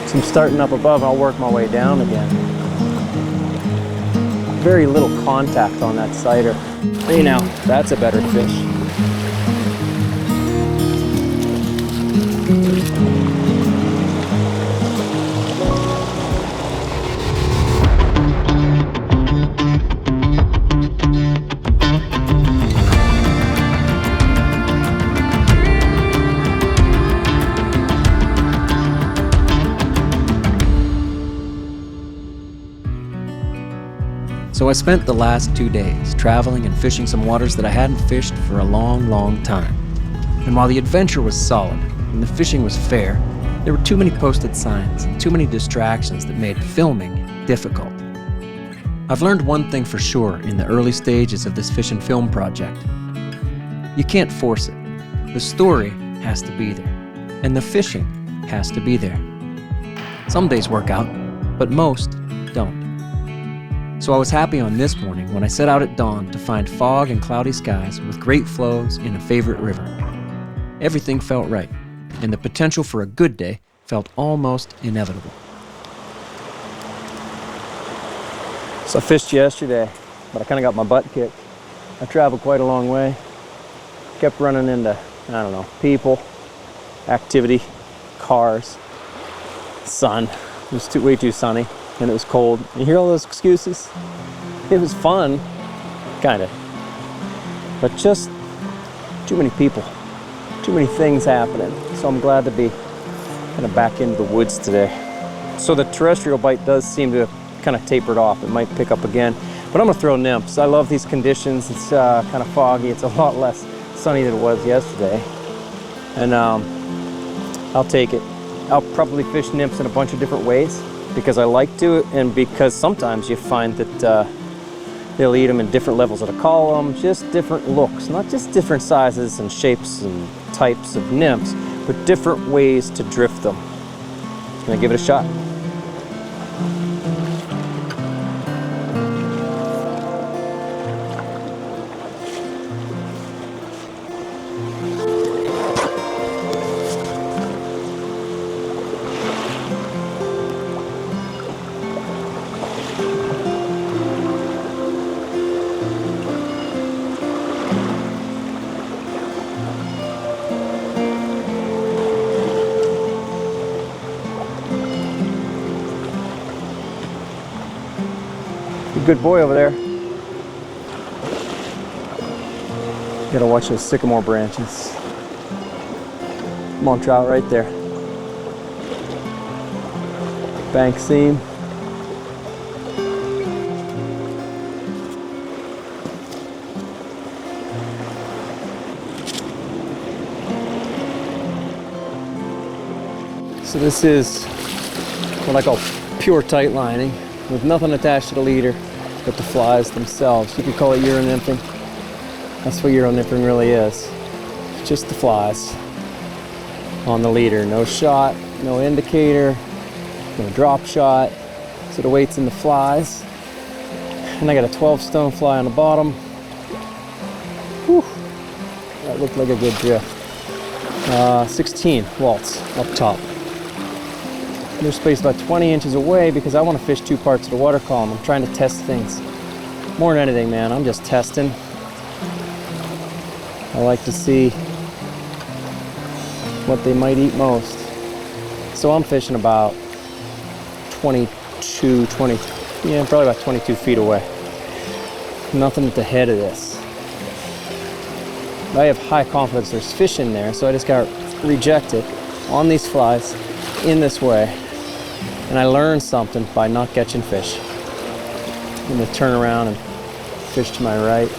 So I'm starting up above, I'll work my way down again. Very little contact on that cider. Hey now, that's a better fish. So I spent the last 2 days traveling and fishing some waters that I hadn't fished for a long, long time. And while the adventure was solid and the fishing was fair, there were too many posted signs and too many distractions that made filming difficult. I've learned one thing for sure in the early stages of this fish and film project. You can't force it. The story has to be there, and the fishing has to be there. Some days work out, but most don't. So I was happy on this morning when I set out at dawn to find fog and cloudy skies with great flows in a favorite river. Everything felt right, and the potential for a good day felt almost inevitable. So I fished yesterday, but I kind of got my butt kicked. I traveled quite a long way. Kept running into, I don't know, people, activity, cars, sun. It was way too sunny. And it was cold. You hear all those excuses? It was fun, kind of. But just too many people, too many things happening. So I'm glad to be kind of back into the woods today. So the terrestrial bite does seem to kind of tapered off. It might pick up again. But I'm gonna throw nymphs. I love these conditions. It's kind of foggy. It's a lot less sunny than it was yesterday. And I'll take it. I'll probably fish nymphs in a bunch of different ways, because I like to, and because sometimes you find that they'll eat them in different levels of the column, just different looks, not just different sizes and shapes and types of nymphs, but different ways to drift them. Just gonna give it a shot. Good boy over there. Gotta watch those sycamore branches. Come on, trout, right there. Bank seam. So this is what I call pure tight lining with nothing attached to the leader but the flies themselves. You could call it Euro nymphing. That's what Euro nymphing really is. Just the flies on the leader. No shot, no indicator, no drop shot. So the weight's in the flies. And I got a 12 stone fly on the bottom. Whew. That looked like a good drift. 16 waltz up top. They're spaced about 20 inches away because I want to fish two parts of the water column. I'm trying to test things. More than anything, man, I'm just testing. I like to see what they might eat most. So I'm fishing about 20, yeah, probably about 22 feet away. Nothing at the head of this. I have high confidence there's fish in there, so I just got rejected on these flies in this way. And I learned something by not catching fish. I'm gonna turn around and fish to my right,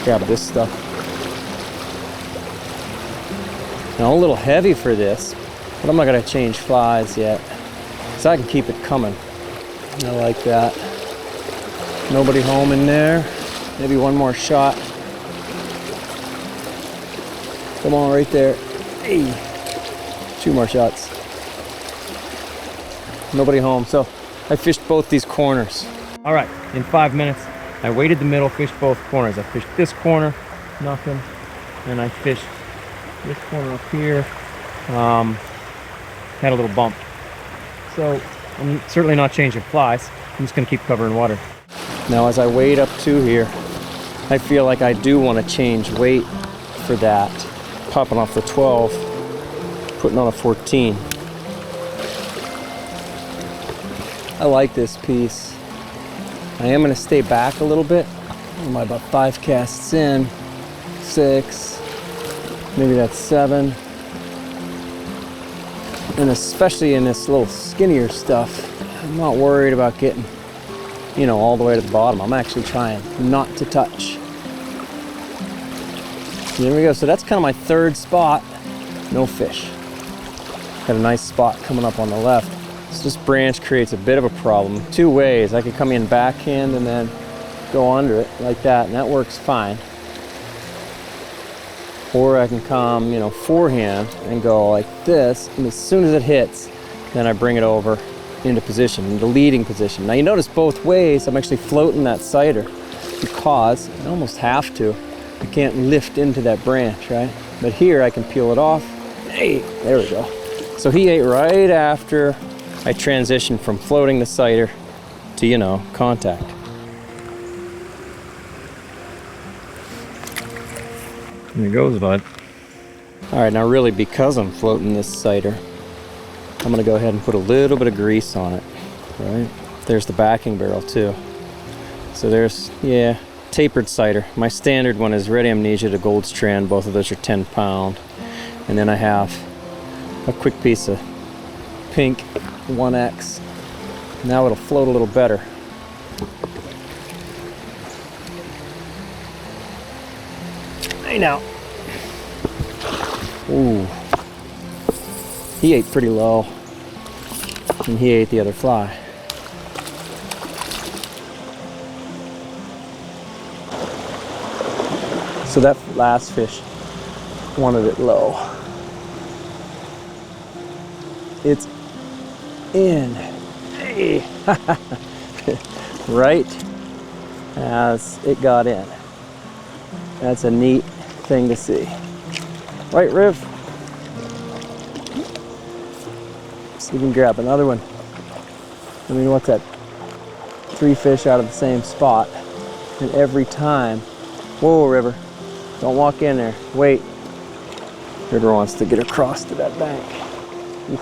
grab this stuff. Now a little heavy for this, but I'm not gonna change flies yet, so I can keep it coming. I like that. Nobody home in there. Maybe one more shot. Come on, right there. Hey, 2 more shots. Nobody home, so I fished both these corners. All right, in 5 minutes, I waited the middle, fished both corners. I fished this corner, nothing, and I fished this corner up here. Had a little bump. So I'm certainly not changing flies. I'm just gonna keep covering water. Now as I wade up to here, I feel like I do want to change weight for that. Popping off the 12, putting on a 14. I like this piece. I am gonna stay back a little bit. I'm about 5 casts in, 6, maybe that's 7. And especially in this little skinnier stuff, I'm not worried about getting, you know, all the way to the bottom. I'm actually trying not to touch. There we go. So that's kind of my third spot. No fish. Got a nice spot coming up on the left. So this branch creates a bit of a problem. 2 ways. I could come in backhand and then go under it like that, and that works fine. Or I can come, you know, forehand and go like this, and as soon as it hits, then I bring it over into position, into leading position. Now you notice both ways I'm actually floating that cider because I almost have to. I can't lift into that branch, right? But here I can peel it off. Hey, there we go. So he ate right after I transitioned from floating the cider to, you know, contact. There he goes, bud. All right, now really because I'm floating this cider, I'm gonna go ahead and put a little bit of grease on it, right? There's the backing barrel too. So there's, yeah, tapered cider. My standard one is Red Amnesia to Gold Strand. Both of those are 10 pound. And then I have a quick piece of pink 1X. Now it'll float a little better. Hey now. Ooh. He ate pretty low. And he ate the other fly. So that last fish wanted it low. It's in. Hey. Right as it got in. That's a neat thing to see. Right, Riv? See if we can grab another one. I mean, what's that? 3 fish out of the same spot. And every time, whoa, River. Don't walk in there. Wait. River wants to get across to that bank. Oof.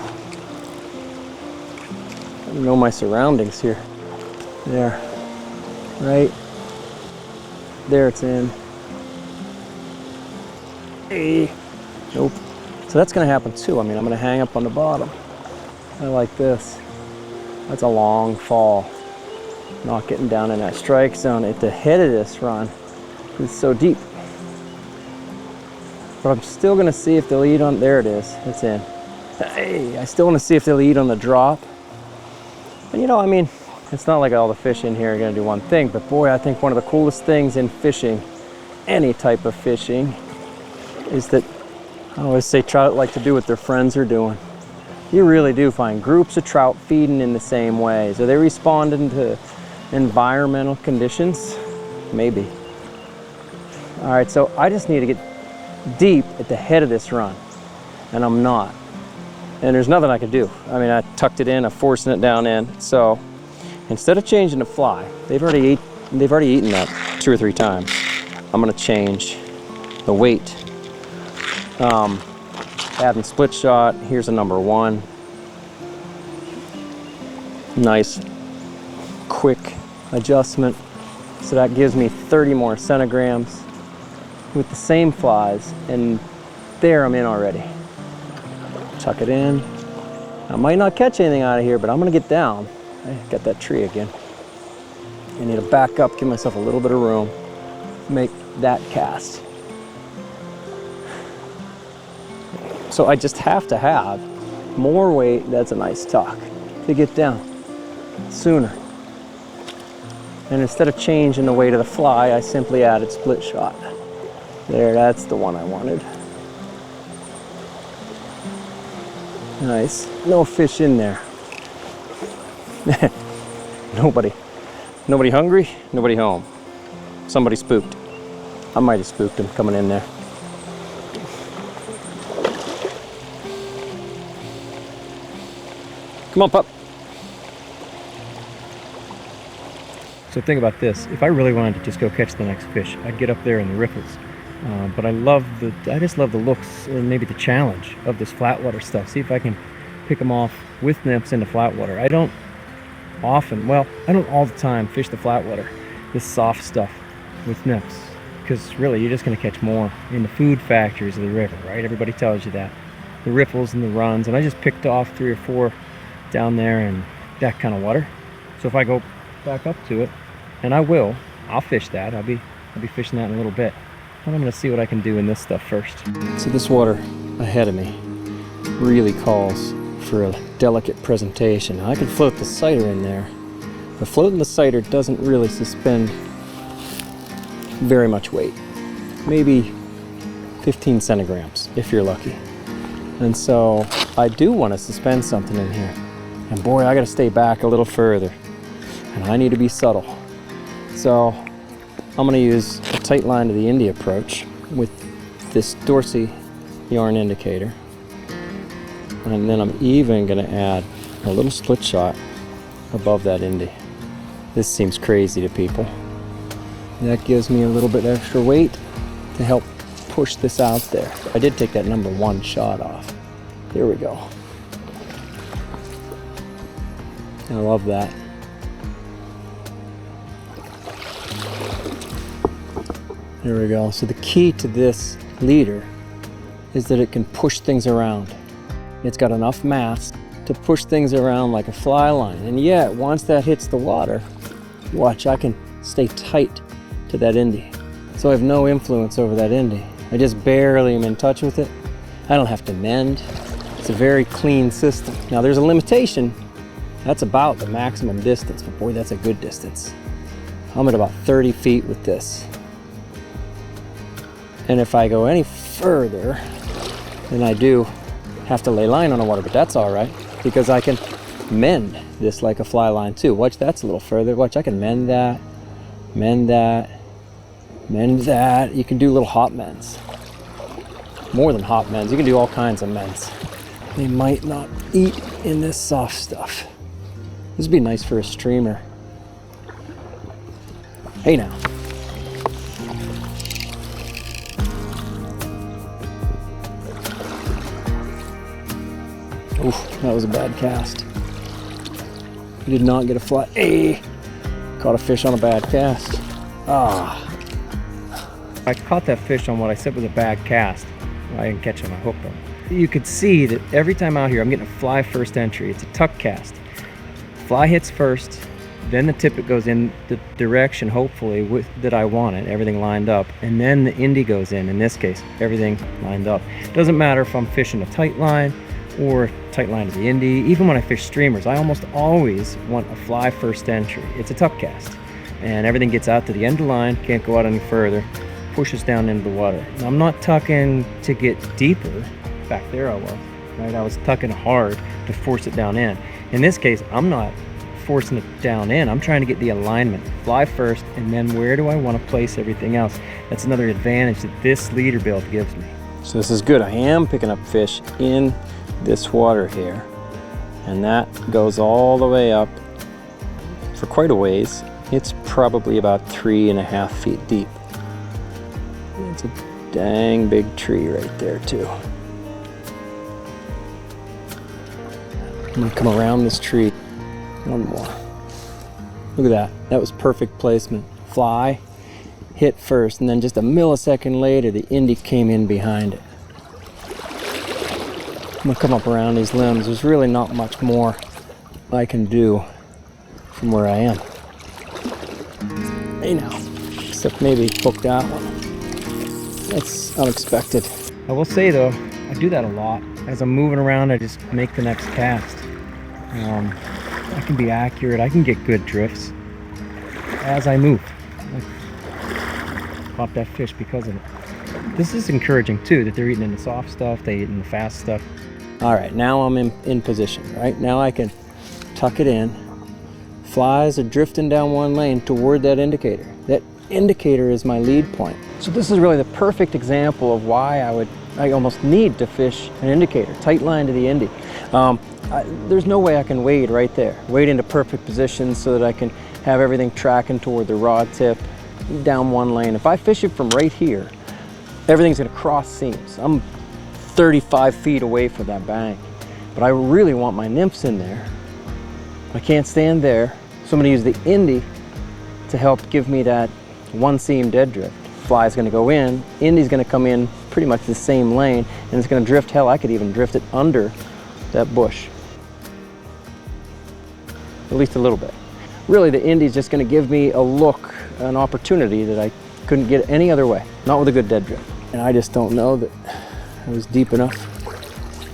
I don't know my surroundings here. There. Right. There it's in. Hey. Nope. So that's going to happen too. I mean, I'm going to hang up on the bottom. I like this. That's a long fall. Not getting down in that strike zone at the head of this run. It's so deep. But I'm still gonna see if they'll eat on, there it is, it's in. Hey, I still wanna see if they'll eat on the drop. And you know, I mean, it's not like all the fish in here are gonna do one thing, but boy, I think one of the coolest things in fishing, any type of fishing, is that I always say trout like to do what their friends are doing. You really do find groups of trout feeding in the same ways. Are they responding to environmental conditions? Maybe. All right, so I just need to get deep at the head of this run, and I'm not. And there's nothing I can do. I mean, I tucked it in, I'm forcing it down in. So instead of changing the fly, they've already eaten that 2 or 3 times. I'm gonna change the weight. Adding split shot, here's a number 1. Nice, quick adjustment. So that gives me 30 more centigrams with the same flies, and there I'm in already. Tuck it in. I might not catch anything out of here, but I'm gonna get down. I got that tree again. I need to back up, give myself a little bit of room, make that cast. So I just have to have more weight, that's a nice tuck, to get down sooner. And instead of changing the weight of the fly, I simply added split shot. There, that's the one I wanted. Nice. No fish in there. Nobody hungry, nobody home. Somebody spooked. I might have spooked him coming in there. Come on, pup. So think about this. If I really wanted to just go catch the next fish, I'd get up there in the riffles. But I just love the looks, or maybe the challenge of this flatwater stuff. See if I can pick them off with nymphs into flatwater. I don't all the time fish the flatwater, this soft stuff with nymphs, because really you're just going to catch more in the food factories of the river, right? Everybody tells you that. The riffles and the runs, and I just picked off 3 or 4 down there in that kind of water. So if I go back up to it, and I'll fish that. I'll be fishing that in a little bit. But I'm going to see what I can do in this stuff first. So this water ahead of me really calls for a delicate presentation. Now, I can float the cider in there, but floating the cider doesn't really suspend very much weight. Maybe 15 centigrams if you're lucky. And so I do want to suspend something in here. And boy, I got to stay back a little further. And I need to be subtle. So I'm going to use a tight line to the Indy approach with this Dorsey yarn indicator. And then I'm even going to add a little split shot above that Indy. This seems crazy to people. That gives me a little bit extra weight to help push this out there. I did take that number 1 shot off. Here we go. I love that. There we go. So the key to this leader is that it can push things around. It's got enough mass to push things around like a fly line. And yet, once that hits the water, watch, I can stay tight to that Indy. So I have no influence over that Indy. I just barely am in touch with it. I don't have to mend. It's a very clean system. Now there's a limitation. That's about the maximum distance, but boy, that's a good distance. I'm at about 30 feet with this. And if I go any further, then I do have to lay line on the water, but that's all right because I can mend this like a fly line too. Watch, that's a little further. Watch, I can mend that, mend that, mend that. You can do little hop mends. More than hop mends, you can do all kinds of mends. They might not eat in this soft stuff. This would be nice for a streamer. Hey now. Oof, that was a bad cast. We did not get a fly. Hey! Caught a fish on a bad cast. Ah. I caught that fish on what I said was a bad cast. I didn't catch him, I hooked him. You could see that every time out here I'm getting a fly first entry. It's a tuck cast. Fly hits first, then the tippet goes in the direction, hopefully, that I want it, everything lined up, and then the Indy goes in this case, everything lined up. Doesn't matter if I'm fishing a tight line or tight line to the Indy. Even when I fish streamers, I almost always want a fly first entry. It's a tuck cast, and everything gets out to the end of the line, can't go out any further, pushes down into the water. Now, I'm not tucking to get deeper. Back there I was, right? I was tucking hard to force it down in. In this case, I'm not forcing it down in. I'm trying to get the alignment. Fly first, and then where do I want to place everything else? That's another advantage that this leader build gives me. So this is good. I am picking up fish in this water here, and that goes all the way up for quite a ways. It's probably about 3.5 feet deep. It's a dang big tree right there too. I'm gonna come around this tree. One more. Look at that. That was perfect placement. Fly, hit first, and then just a millisecond later, the Indy came in behind it. I'm gonna come up around these limbs. There's really not much more I can do from where I am. Hey now, except maybe hook that one. That's unexpected. I will say though, I do that a lot. As I'm moving around, I just make the next cast. I can be accurate. I can get good drifts as I move. I caught that fish because of it. This is encouraging too, that they're eating in the soft stuff, they eat in the fast stuff. All right, now I'm in position, right? Now I can tuck it in. Flies are drifting down one lane toward that indicator. That indicator is my lead point. So this is really the perfect example of why I almost need to fish an indicator, tight line to the Indy. There's no way I can wade right there, wade into perfect position so that I can have everything tracking toward the rod tip down one lane. If I fish it from right here, everything's gonna cross seams. I'm 35 feet away from that bank, but I really want my nymphs in there. I can't stand there, so I'm gonna use the Indy to help give me that one seam dead drift. Fly's gonna go in, Indy's gonna come in pretty much the same lane, and it's gonna drift, hell, I could even drift it under that bush. At least a little bit. Really, the Indy's just gonna give me a look, an opportunity that I couldn't get any other way, not with a good dead drift. And I just don't know that I was deep enough,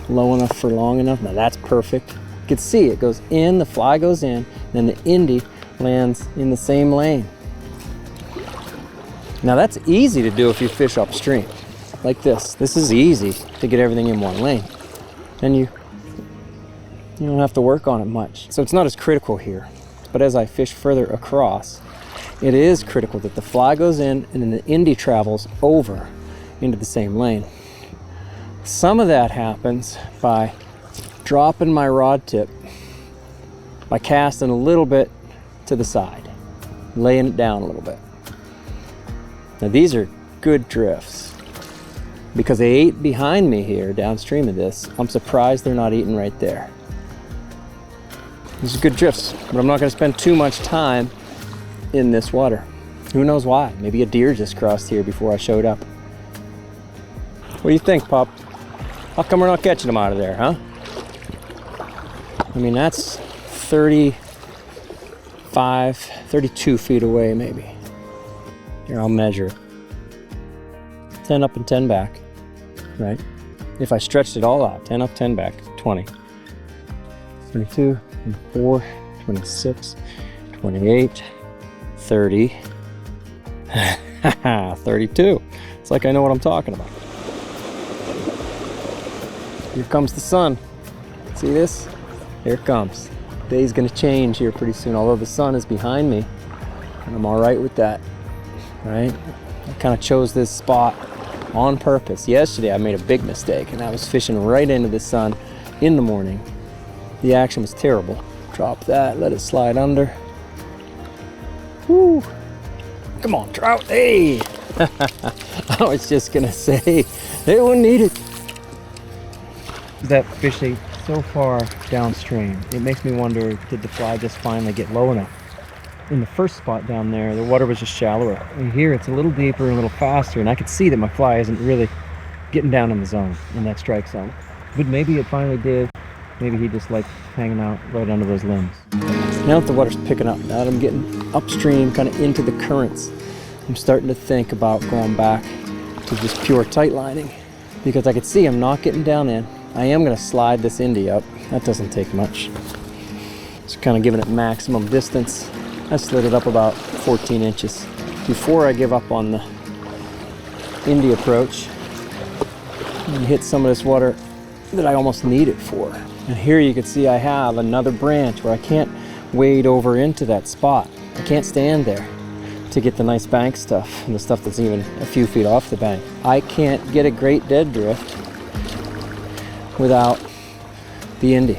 low enough for long enough. Now that's perfect. You can see it goes in, the fly goes in, then the Indy lands in the same lane. Now that's easy to do if you fish upstream, like this. This is easy to get everything in one lane. And you don't have to work on it much. So it's not as critical here. But as I fish further across, it is critical that the fly goes in and then the Indy travels over into the same lane. Some of that happens by dropping my rod tip, by casting a little bit to the side, laying it down a little bit. Now these are good drifts. Because they ate behind me here, downstream of this, I'm surprised they're not eating right there. These are good drifts, but I'm not gonna spend too much time in this water. Who knows why? Maybe a deer just crossed here before I showed up. What do you think, Pop? How come we're not catching them out of there, huh? I mean, that's 35, 32 feet away, maybe. Here, I'll measure it. 10 up and 10 back, right? If I stretched it all out, 10 up, 10 back, 20. 22, 24, 26, 28, 30, 32. It's like I know what I'm talking about. Here comes the sun. See this? Here it comes. Day's gonna change here pretty soon, although the sun is behind me, and I'm all right with that, right? I kind of chose this spot on purpose. Yesterday I made a big mistake, and I was fishing right into the sun in the morning. The action was terrible. Drop that, let it slide under. Woo! Come on, trout, hey! I was just gonna say, they wouldn't need it. That fish ate so far downstream, it makes me wonder, did the fly just finally get low enough? In the first spot down there, the water was just shallower. And here it's a little deeper and a little faster, and I could see that my fly isn't really getting down in the zone, in that strike zone. But maybe it finally did. Maybe he just liked hanging out right under those limbs. Now that the water's picking up, now that I'm getting upstream, kind of into the currents, I'm starting to think about going back to just pure tight lining, because I could see I'm not getting down in. I am gonna slide this Indy up. That doesn't take much. Just kind of giving it maximum distance. I slid it up about 14 inches. Before I give up on the Indy approach and hit some of this water that I almost need it for. And here you can see I have another branch where I can't wade over into that spot. I can't stand there to get the nice bank stuff and the stuff that's even a few feet off the bank. I can't get a great dead drift without the Indy.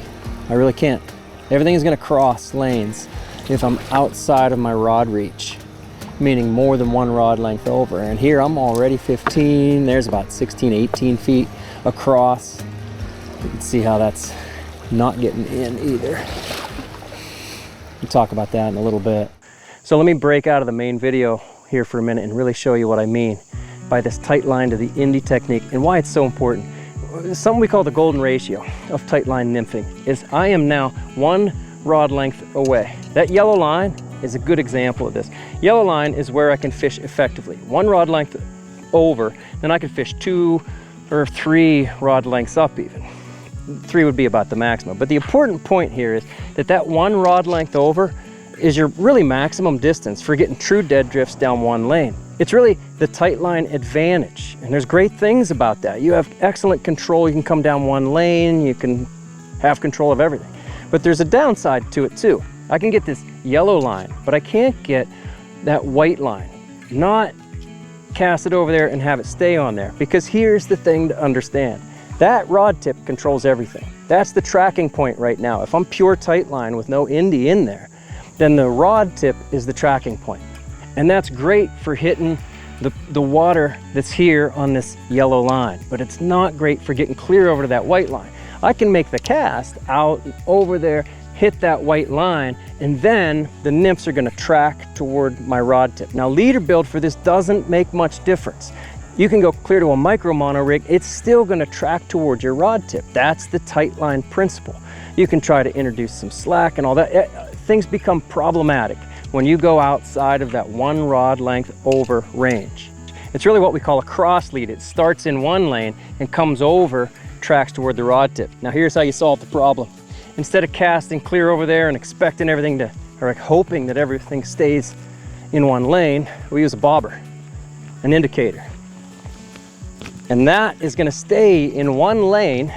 I really can't. Everything is gonna cross lanes if I'm outside of my rod reach, meaning more than one rod length over. And here I'm already 15, there's about 16, 18 feet across. You can see how that's not getting in either. We'll talk about that in a little bit. So let me break out of the main video here for a minute and really show you what I mean by this tight line to the Indy technique and why it's so important. Something we call the golden ratio of tight line nymphing is I am now one rod length away. That yellow line is a good example of this. Yellow line is where I can fish effectively. One rod length over, then I can fish 2 or 3 rod lengths up even. 3 would be about the maximum. But the important point here is that one rod length over is your really maximum distance for getting true dead drifts down one lane. It's really the tight line advantage. And there's great things about that. You have excellent control. You can come down one lane. You can have control of everything. But there's a downside to it too. I can get this yellow line, but I can't get that white line. Not cast it over there and have it stay on there. Because here's the thing to understand. That rod tip controls everything. That's the tracking point right now. If I'm pure tight line with no Indy in there, then the rod tip is the tracking point. And that's great for hitting the water that's here on this yellow line, but it's not great for getting clear over to that white line. I can make the cast out and over there, hit that white line, and then the nymphs are gonna track toward my rod tip. Now, leader build for this doesn't make much difference. You can go clear to a micro mono rig, it's still gonna track towards your rod tip. That's the tight line principle. You can try to introduce some slack and all that. Things become problematic when you go outside of that one rod length over range. It's really what we call a cross lead. It starts in one lane and comes over, tracks toward the rod tip. Now here's how you solve the problem. Instead of casting clear over there and expecting everything to, or hoping that everything stays in one lane, we use a bobber, an indicator. And that is gonna stay in one lane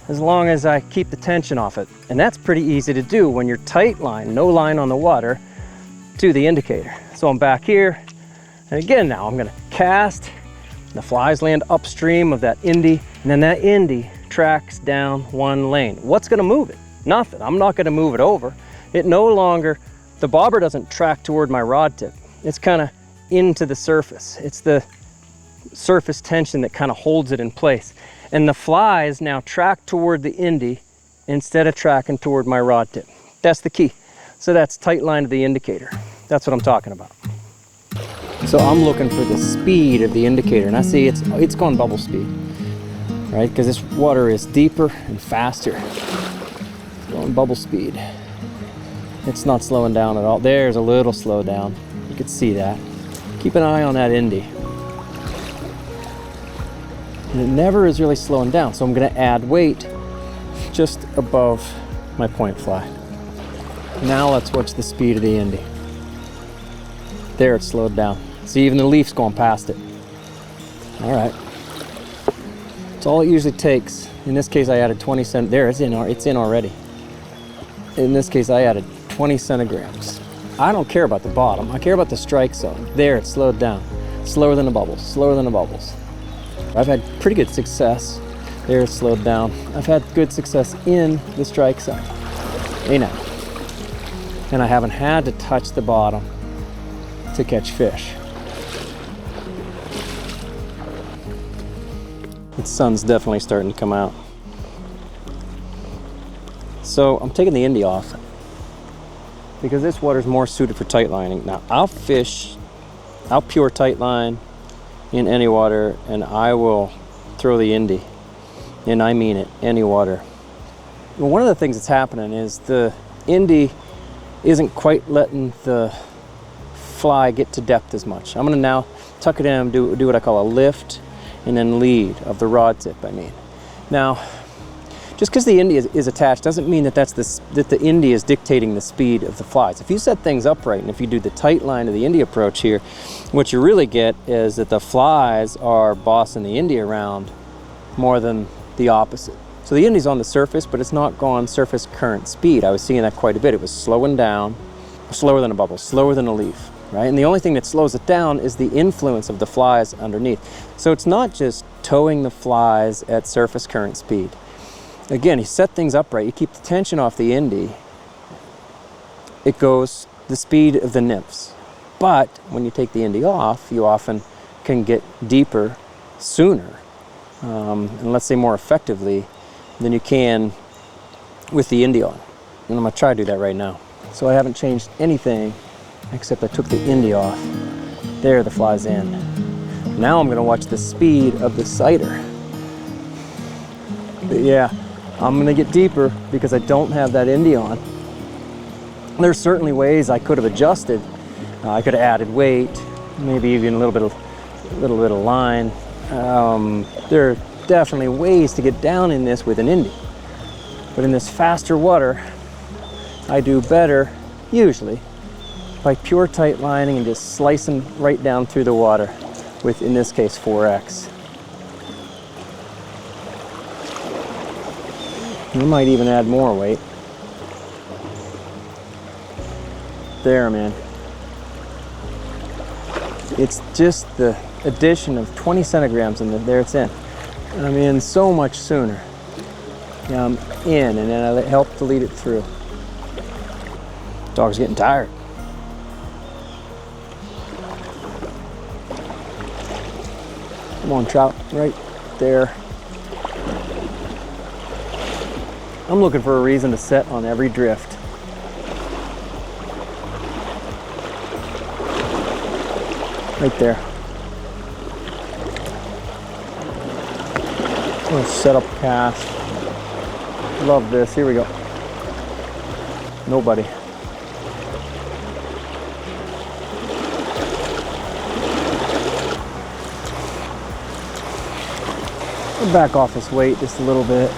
as long as I keep the tension off it. And that's pretty easy to do when you're tight line, no line on the water, to the indicator. So I'm back here, and again now I'm gonna cast, the flies land upstream of that Indy, and then that Indy tracks down one lane. What's gonna move it? Nothing. I'm not gonna move it over. It no longer, the bobber doesn't track toward my rod tip. It's kind of into the surface. It's the surface tension that kind of holds it in place. And the flies now track toward the Indy instead of tracking toward my rod tip. That's the key. So that's tight line of the indicator. That's what I'm talking about. So I'm looking for the speed of the indicator, and I see it's going bubble speed, right? Because this water is deeper and faster. It's going bubble speed. It's not slowing down at all. There's a little slow down. You can see that. Keep an eye on that Indy. And it never is really slowing down, so I'm gonna add weight just above my point fly. Now let's watch the speed of the Indy. There, it's slowed down. See, even the leaf's going past it. All right. That's all it usually takes. In this case, I added 20 cent. There, it's in already. In this case, I added 20 centigrams. I don't care about the bottom. I care about the strike zone. There, it's slowed down. Slower than the bubbles, slower than the bubbles. I've had pretty good success. There, it's slowed down. I've had good success in the strike zone. Hey now. And I haven't had to touch the bottom to catch fish. The sun's definitely starting to come out. So I'm taking the Indy off because this water's more suited for tight lining. Now I'll pure tight line in any water, and I will throw the Indy, and I mean it, any water. Well, one of the things that's happening is the Indy isn't quite letting the fly get to depth as much. I'm gonna now tuck it in and do what I call a lift and then lead of the rod tip, I mean. Now, just because the Indy is attached doesn't mean that the Indy is dictating the speed of the flies. If you set things up right, and if you do the tight line of the Indy approach here, what you really get is that the flies are bossing the Indy around more than the opposite. So the Indy's on the surface, but it's not gone surface current speed. I was seeing that quite a bit. It was slowing down, slower than a bubble, slower than a leaf, right? And the only thing that slows it down is the influence of the flies underneath. So it's not just towing the flies at surface current speed. Again, you set things up right, you keep the tension off the Indy, it goes the speed of the nymphs. But when you take the Indy off, you often can get deeper sooner, and let's say more effectively than you can with the Indy on. And I'm gonna try to do that right now. So I haven't changed anything except I took the Indy off. There, the fly's in. Now I'm gonna watch the speed of the cider. But yeah, I'm gonna get deeper because I don't have that Indy on. There's certainly ways I could have adjusted. I could have added weight, maybe even a little bit of line. There are definitely ways to get down in this with an Indy. But in this faster water, I do better, usually, by pure tight lining and just slicing right down through the water with, in this case, 4X. You might even add more weight. There, man. It's just the addition of 20 centigrams and there it's in. And I'm in so much sooner. Now I'm in, and then I help to lead it through. Dog's getting tired. Come on, trout, right there. I'm looking for a reason to set on every drift. Right there. I'm gonna set up a cast. Love this, here we go. Nobody. I'll back off this weight just a little bit.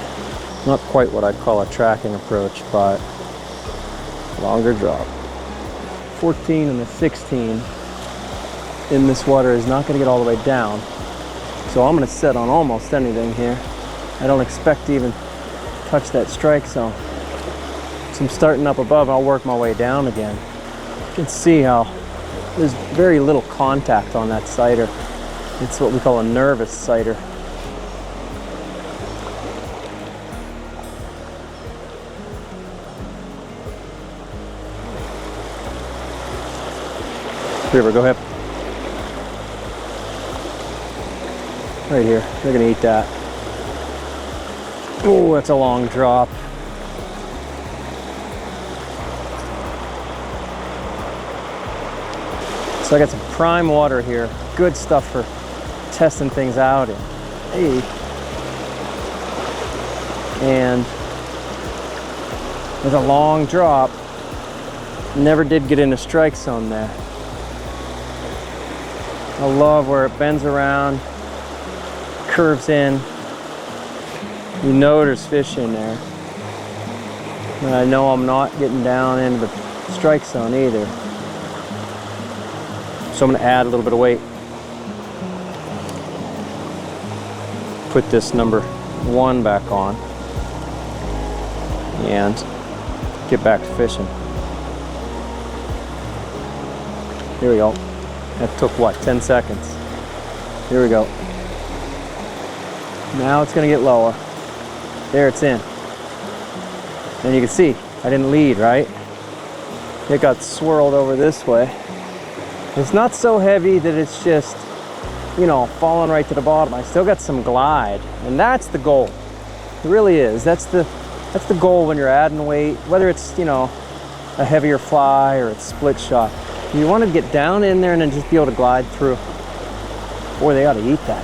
Not quite what I'd call a tracking approach, but longer drop. 14 and a 16 in this water is not going to get all the way down. So I'm going to set on almost anything here. I don't expect to even touch that strike zone. So I'm starting up above, I'll work my way down again. You can see how there's very little contact on that sighter. It's what we call a nervous sighter. River, go ahead. Right here, they're gonna eat that. Oh, that's a long drop. So I got some prime water here. Good stuff for testing things out in. Hey. And there's a long drop. Never did get into strike zone there. I love where it bends around, curves in. You know there's fish in there. And I know I'm not getting down into the strike zone either. So I'm gonna add a little bit of weight. Put this number 1 back on and get back to fishing. Here we go. That took what, 10 seconds? Here we go. Now it's gonna get lower. There, it's in. And you can see, I didn't lead, right? It got swirled over this way. It's not so heavy that it's just, you know, falling right to the bottom. I still got some glide, and that's the goal. It really is. That's the goal when you're adding weight, whether it's, you know, a heavier fly or it's split shot. You want to get down in there and then just be able to glide through. Boy, they ought to eat that.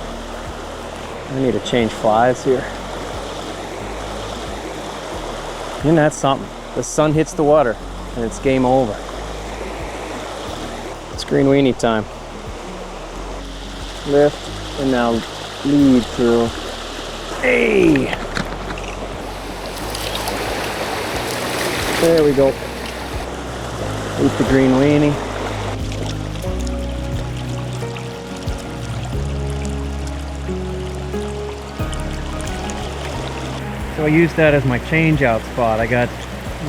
I need to change flies here. And that's something. The sun hits the water and it's game over. It's green weenie time. Lift and now lead through. Hey! There we go. Eat the green weenie. So I used that as my change out spot. I got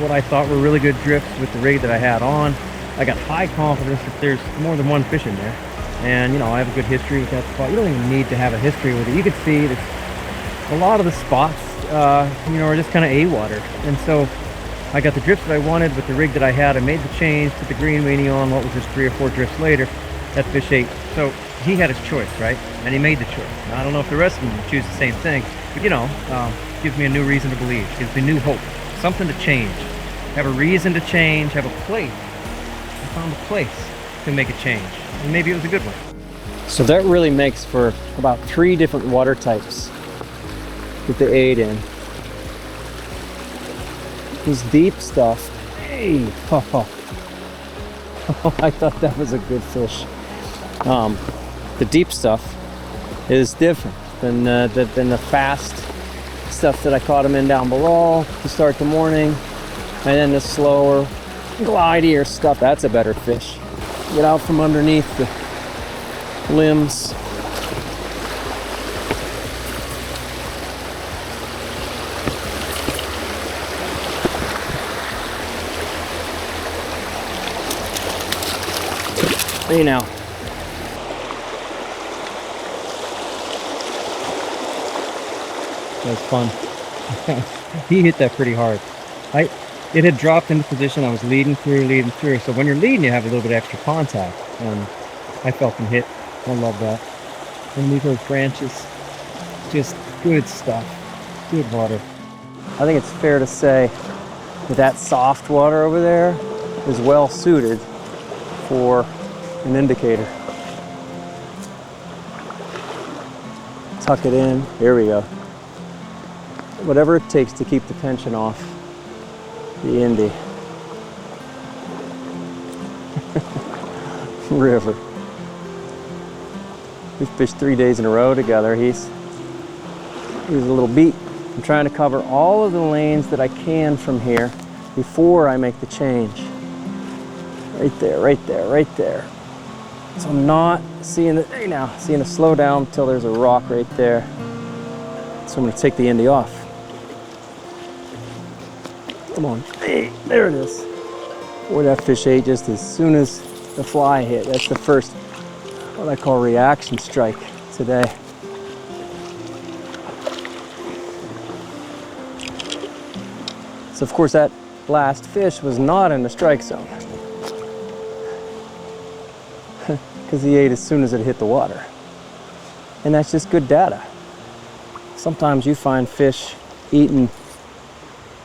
what I thought were really good drifts with the rig that I had on. I got high confidence that there's more than one fish in there. And you know, I have a good history with that spot. You don't even need to have a history with it. You can see that a lot of the spots, you know, are just kind of A-water. And so I got the drifts that I wanted with the rig that I had. I made the change, put the green weenie on, what was just 3 or 4 drifts later, that fish ate. So he had his choice, right? And he made the choice. Now, I don't know if the rest of them would choose the same thing, but you know, gives me a new reason to believe, gives me new hope, something to change, have a reason to change, have a place. I found a place to make a change, and maybe it was a good one. So that really makes for about 3 different water types that they ate in. This deep stuff, hey, oh, I thought that was a good fish. The deep stuff is different than the fast stuff that I caught him in down below to start the morning, and then the slower, glidier stuff. That's a better fish. Get out from underneath the limbs. Hey now. That was fun. He hit that pretty hard. it had dropped into position. I was leading through. So when you're leading, you have a little bit of extra contact. And I felt them hit. I love that. Underneath those branches, just good stuff. Good water. I think it's fair to say that that soft water over there is well suited for an indicator. Tuck it in. Here we go. Whatever it takes to keep the tension off the Indy. River. We fished 3 days in a row together. He's a little beat. I'm trying to cover all of the lanes that I can from here before I make the change. Right there, right there, right there. So I'm not seeing the, hey now, seeing the slow down until there's a rock right there. So I'm gonna take the Indy off. Come on, hey, there it is. Boy, that fish ate just as soon as the fly hit. That's the first, what I call reaction strike today. So of course that last fish was not in the strike zone because he ate as soon as it hit the water. And that's just good data. Sometimes you find fish eating,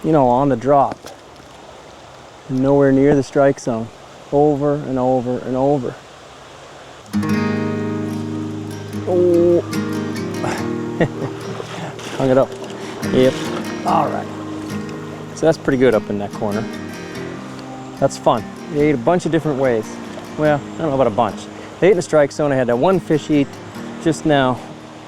you know, on the drop, and nowhere near the strike zone, over and over and over. Oh, hung it up. Yep. All right. So that's pretty good up in that corner. That's fun. They ate a bunch of different ways. Well, I don't know about a bunch. They ate in the strike zone. I had that one fish eat just now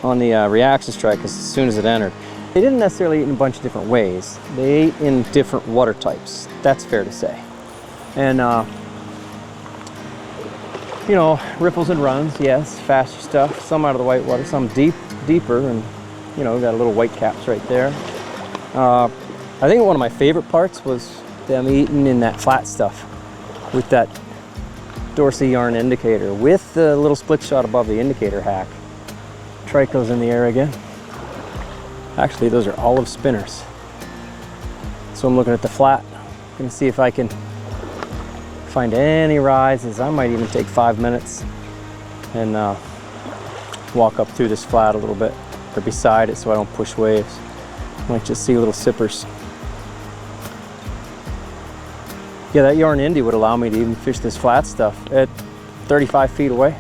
on the reaction strike as soon as it entered. They didn't necessarily eat in a bunch of different ways. They ate in different water types. That's fair to say. And, you know, riffles and runs, yes, faster stuff. Some out of the whitewater, some deeper, and, you know, got a little white caps right there. I think one of my favorite parts was them eating in that flat stuff with that Dorsey yarn indicator with the little split shot above the indicator hack. Trico's in the air again. Actually, those are olive spinners. So I'm looking at the flat. I'm gonna see if I can find any rises. I might even take 5 minutes and walk up through this flat a little bit or beside it so I don't push waves. Might just see little sippers. Yeah, that yarn Indy would allow me to even fish this flat stuff at 35 feet away,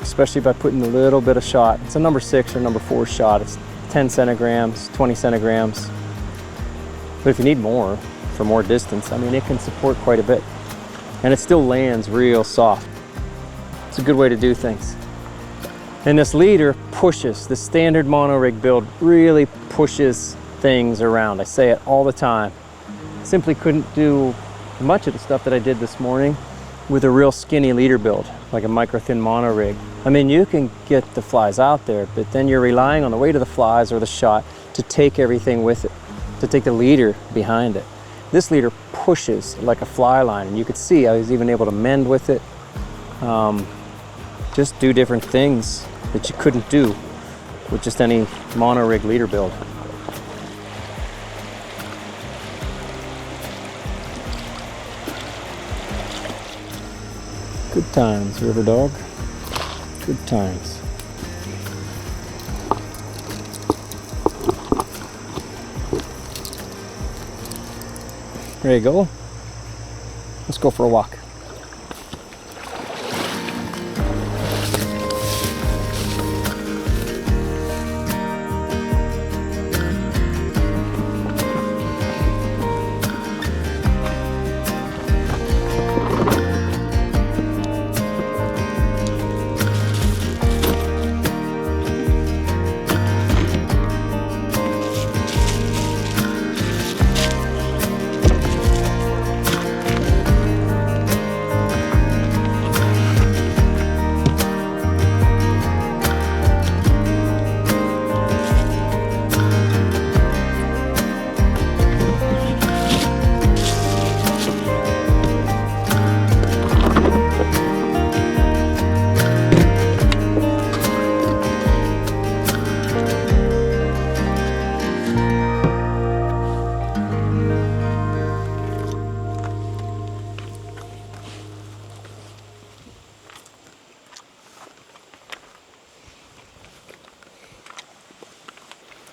especially by putting a little bit of shot. It's a number 6 or number 4 shot. It's 10 centigrams, 20 centigrams. But if you need more for more distance, I mean, it can support quite a bit. And it still lands real soft. It's a good way to do things. And this leader pushes, the standard mono rig build really pushes things around. I say it all the time. Simply couldn't do much of the stuff that I did this morning with a real skinny leader build, like a micro thin mono rig. I mean, you can get the flies out there, but then you're relying on the weight of the flies or the shot to take everything with it, to take the leader behind it. This leader pushes like a fly line, and you could see I was even able to mend with it, just do different things that you couldn't do with just any mono rig leader build. Good times, river dog. Good times. There you go. Let's go for a walk.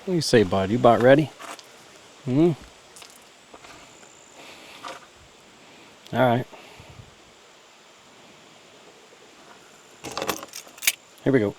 What do you say, bud? You about ready? Hmm? All right. Here we go.